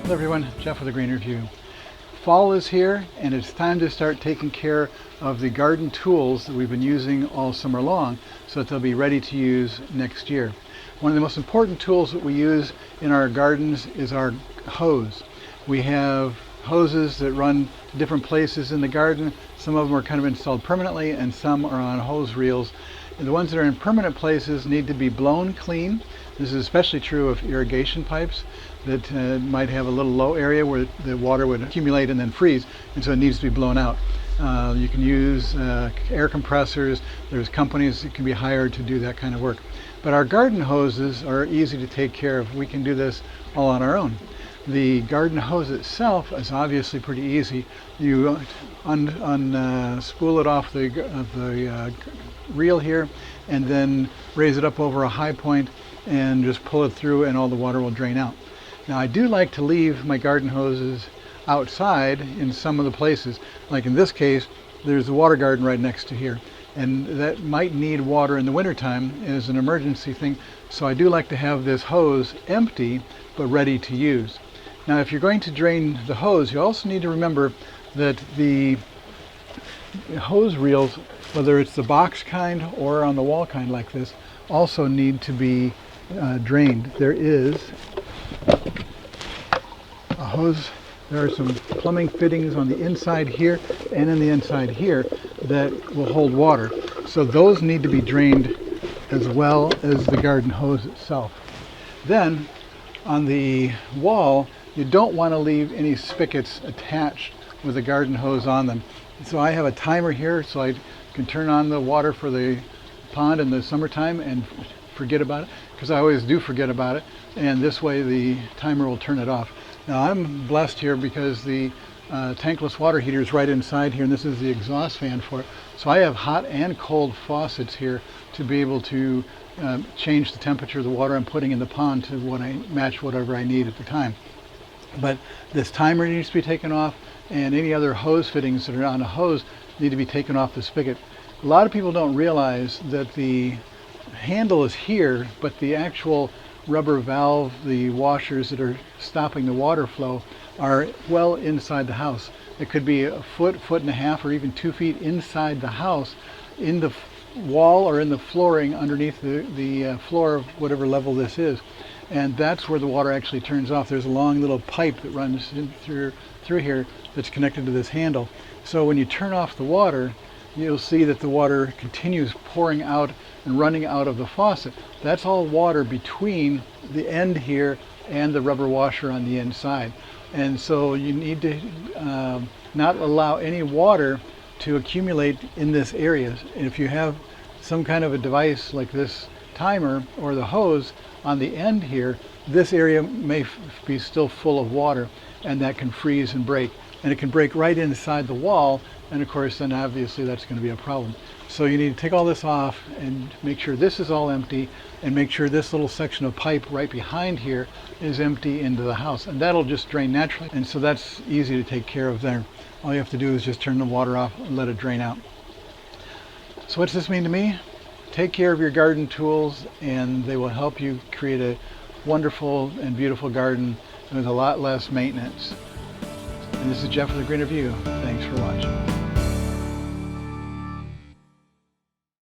Hello everyone, Jeff with the Green Review. Fall is here and it's time to start taking care of the garden tools that we've been using all summer long so that they'll be ready to use next year. One of the most important tools that we use in our gardens is our hose. We have hoses that run to different places in the garden. Some of them are kind of installed permanently and some are on hose reels. And the ones that are in permanent places need to be blown clean. This is especially true of irrigation pipes that might have a little low area where the water would accumulate and then freeze, and so it needs to be blown out. You can use air compressors. There's companies that can be hired to do that kind of work. But our garden hoses are easy to take care of. We can do this all on our own. The garden hose itself is obviously pretty easy. You spool it off the reel here and then raise it up over a high point and just pull it through and all the water will drain out. Now I do like to leave my garden hoses outside in some of the places. Like in this case, there's a water garden right next to here, and that might need water in the wintertime as an emergency thing. So I do like to have this hose empty but ready to use. Now if you're going to drain the hose, you also need to remember that the hose reels, whether it's the box kind or on the wall kind like this, also need to be drained. There is a hose, there are some plumbing fittings on the inside here and in the inside here that will hold water. So those need to be drained as well as the garden hose itself. Then on the wall, you don't want to leave any spigots attached with the garden hose on them. So I have a timer here so I can turn on the water for the pond in the summertime and forget about it, because I always do forget about it, and this way the timer will turn it off. Now I'm blessed here because the tankless water heater is right inside here, and this is the exhaust fan for it. So I have hot and cold faucets here to be able to change the temperature of the water I'm putting in the pond to match whatever I need at the time. But this timer needs to be taken off, and any other hose fittings that are on a hose need to be taken off the spigot. A lot of people don't realize that the handle is here, but the actual rubber valve, the washers that are stopping the water flow, are well inside the house. It could be a foot, foot and a half, or even 2 feet inside the house, in the wall or in the flooring underneath the floor of whatever level this is. And that's where the water actually turns off. There's a long little pipe that runs through here that's connected to this handle. So when you turn off the water, you'll see that the water continues pouring out and running out of the faucet. That's all water between the end here and the rubber washer on the inside. And so you need to not allow any water to accumulate in this area. And if you have some kind of a device like this timer or the hose on the end here, this area may be still full of water, and that can freeze and break. And it can break right inside the wall, and of course then obviously that's going to be a problem. So you need to take all this off and make sure this is all empty, and make sure this little section of pipe right behind here is empty into the house, and that'll just drain naturally. And so that's easy to take care of there. All you have to do is just turn the water off and let it drain out. So what's this mean to me? Take care of your garden tools and they will help you create a wonderful and beautiful garden with a lot less maintenance. And this is Jeff with the Green Review. Thanks for watching.